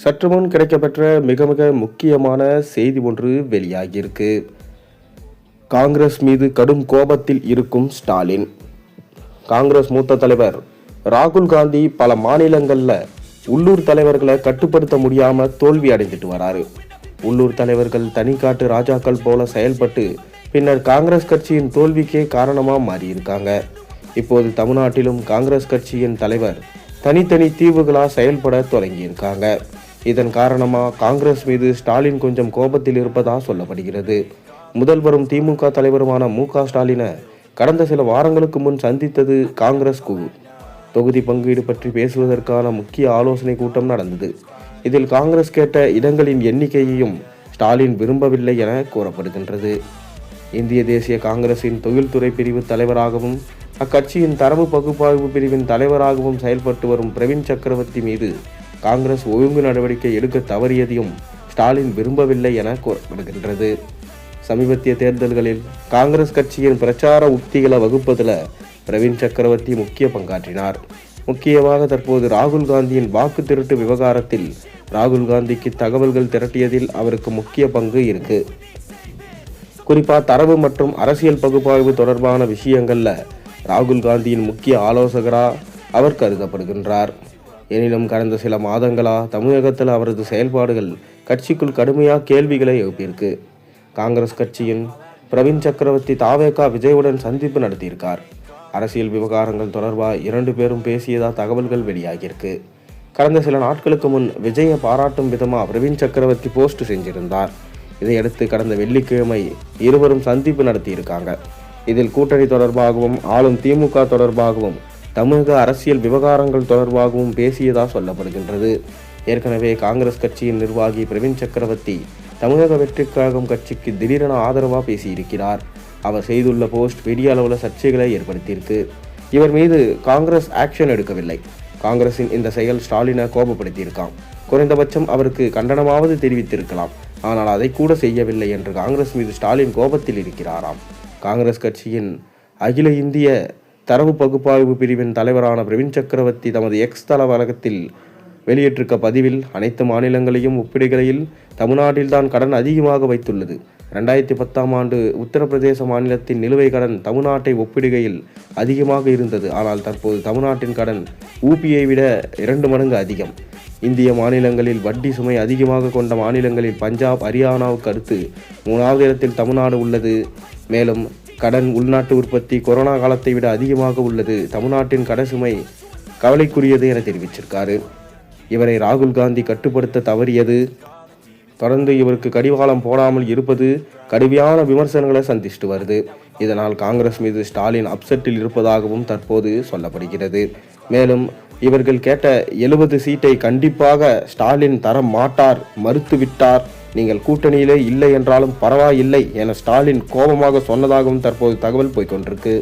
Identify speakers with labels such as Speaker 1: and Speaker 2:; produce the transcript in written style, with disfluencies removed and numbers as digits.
Speaker 1: சற்று முன் கிடைக்கப்பெற்ற மிக மிக முக்கியமான செய்தி ஒன்று வெளியாகியிருக்கு. காங்கிரஸ் மீது கடும் கோபத்தில் இருக்கும் ஸ்டாலின். காங்கிரஸ் மூத்த தலைவர் ராகுல் காந்தி பல மாநிலங்கள்ல உள்ளூர் தலைவர்களை கட்டுப்படுத்த முடியாம தோல்வி அடைந்துட்டு வராரு. உள்ளூர் தலைவர்கள் தனிக்காட்டு ராஜாக்கள் போல செயல்பட்டு பின்னர் காங்கிரஸ் கட்சியின் தோல்விக்கே காரணமா மாறியிருக்காங்க. இப்போது தமிழ்நாட்டிலும் காங்கிரஸ் கட்சியின் தலைவர் தனித்தனி தீவுகளா செயல்பட தொடங்கியிருக்காங்க. இதன் காரணமா காங்கிரஸ் மீது ஸ்டாலின் கொஞ்சம் கோபத்தில் இருப்பதா சொல்லப்படுகிறது. முதல்வரும் திமுக தலைவருமான மு.க. ஸ்டாலினை கடந்த சில வாரங்களுக்கு முன் சந்தித்தது காங்கிரஸ் குழு. தொகுதி பங்கீடு பற்றி பேசுவதற்கான முக்கிய ஆலோசனை கூட்டம் நடந்தது. இதில் காங்கிரஸ் கேட்ட இடங்களின் எண்ணிக்கையையும் ஸ்டாலின் விரும்பவில்லை என கூறப்படுகின்றது. இந்திய தேசிய காங்கிரசின் தொழில்துறை பிரிவு தலைவராகவும் அக்கட்சியின் தரவு பகுப்பாய்வு பிரிவின் தலைவராகவும் செயல்பட்டு வரும் பிரவீன் சக்கரவர்த்தி மீது காங்கிரஸ் ஒழுங்கு நடவடிக்கை எடுக்க தவறியதையும் ஸ்டாலின் விரும்பவில்லை என கூறப்படுகின்றது. சமீபத்திய தேர்தல்களில் காங்கிரஸ் கட்சியின் பிரச்சார உத்திகளை வகுப்பதில் பிரவீன் சக்கரவர்த்தி முக்கிய பங்காற்றினார். முக்கியமாக தற்போது ராகுல் காந்தியின் வாக்கு திருட்டு விவகாரத்தில் ராகுல் காந்திக்கு தகவல்கள் திரட்டியதில் அவருக்கு முக்கிய பங்கு இருக்கு. குறிப்பா தரவு மற்றும் அரசியல் பகுப்பாய்வு தொடர்பான விஷயங்கள்ல ராகுல் காந்தியின் முக்கிய ஆலோசகரா அவர் கருதப்படுகின்றார். எனினும் கடந்த சில மாதங்களா தமிழகத்தில் அவரது செயல்பாடுகள் கட்சிக்குள் கடுமையாக கேள்விகளை எழுப்பியிருக்கு. காங்கிரஸ் கட்சியின் பிரவீன் சக்கரவர்த்தி தாவேகா விஜயுடன் சந்திப்பு நடத்தியிருக்கார். அரசியல் விவகாரங்கள் தொடர்பாக 2 பேரும் பேசியதா தகவல்கள் வெளியாகியிருக்கு. கடந்த சில நாட்களுக்கு முன் விஜயை பாராட்டும் விதமாக பிரவீன் சக்கரவர்த்தி போஸ்ட் செஞ்சிருந்தார். இதையடுத்து கடந்த வெள்ளிக்கிழமை இருவரும் சந்திப்பு நடத்தியிருக்காங்க. இதில் கூட்டணி தொடர்பாகவும் ஆளும் திமுக தொடர்பாகவும் தமிழக அரசியல் விவகாரங்கள் தொடர்பாகவும் பேசியதா சொல்லப்படுகின்றது. ஏற்கனவே காங்கிரஸ் கட்சியின் நிர்வாகி பிரவீன் சக்கரவர்த்தி தமிழக வெற்றிக் கழகம் கட்சிக்கு திடீரென ஆதரவாக பேசியிருக்கிறார். அவர் செய்துள்ள போஸ்ட் பெரிய அளவில் சர்ச்சைகளை ஏற்படுத்தியிருக்கு. இவர் மீது காங்கிரஸ் ஆக்ஷன் எடுக்கவில்லை. காங்கிரசின் இந்த செயல் ஸ்டாலினை கோபப்படுத்தியிருக்கான். குறைந்தபட்சம் அவருக்கு கண்டனமாவது தெரிவித்திருக்கலாம். ஆனால் அதை கூட செய்யவில்லை என்று காங்கிரஸ் மீது ஸ்டாலின் கோபத்தில் இருக்கிறாராம். காங்கிரஸ் கட்சியின் அகில இந்திய தரவு பகுப்பாய்வு பிரிவின் தலைவரான பிரவீன் சக்கரவர்த்தி தமது எக்ஸ் தளவலகத்தில் வெளியிட்டிருக்க பதிவில் அனைத்து மாநிலங்களையும் ஒப்பிடுகையில் தமிழ்நாட்டில்தான் கடன் அதிகமாக வைத்துள்ளது. 2010ஆம் ஆண்டு உத்தரப்பிரதேச மாநிலத்தின் நிலுவை கடன் தமிழ்நாட்டை ஒப்பிடுகையில் அதிகமாக இருந்தது. ஆனால் தற்போது தமிழ்நாட்டின் கடன் ஊபியை விட 2 மடங்கு அதிகம். இந்திய மாநிலங்களில் வட்டி சுமை அதிகமாக கொண்ட மாநிலங்களில் பஞ்சாப், ஹரியானாவுக்கு அடுத்து 3வது இடத்தில் தமிழ்நாடு உள்ளது. மேலும் கடன் உள்நாட்டு உற்பத்தி கொரோனா காலத்தை விட அதிகமாக உள்ளது. தமிழ்நாட்டின் கடன் சுமை கவலைக்குரியது என தெரிவிச்சிருக்காரு. இவரை ராகுல் காந்தி கட்டுப்படுத்த தவறியது தொடர்ந்து இவருக்கு கடிவாளம் போடாமல் இருப்பது கடுமையான விமர்சனங்களை சந்திச்சுட்டு வருது. இதனால் காங்கிரஸ் மீது ஸ்டாலின் அப்செட்டில் இருப்பதாகவும் தற்போது சொல்லப்படுகிறது. மேலும் இவர்கள் கேட்ட 70 சீட்டை கண்டிப்பாக ஸ்டாலின் தர மாட்டார், மறுத்துவிட்டார். நீங்கள் கூட்டணியிலே இல்லை என்றாலும் பரவாயில்லை என ஸ்டாலின் கோபமாக சொன்னதாகவும் தற்போது தகவல் போய்கொண்டிருக்கு.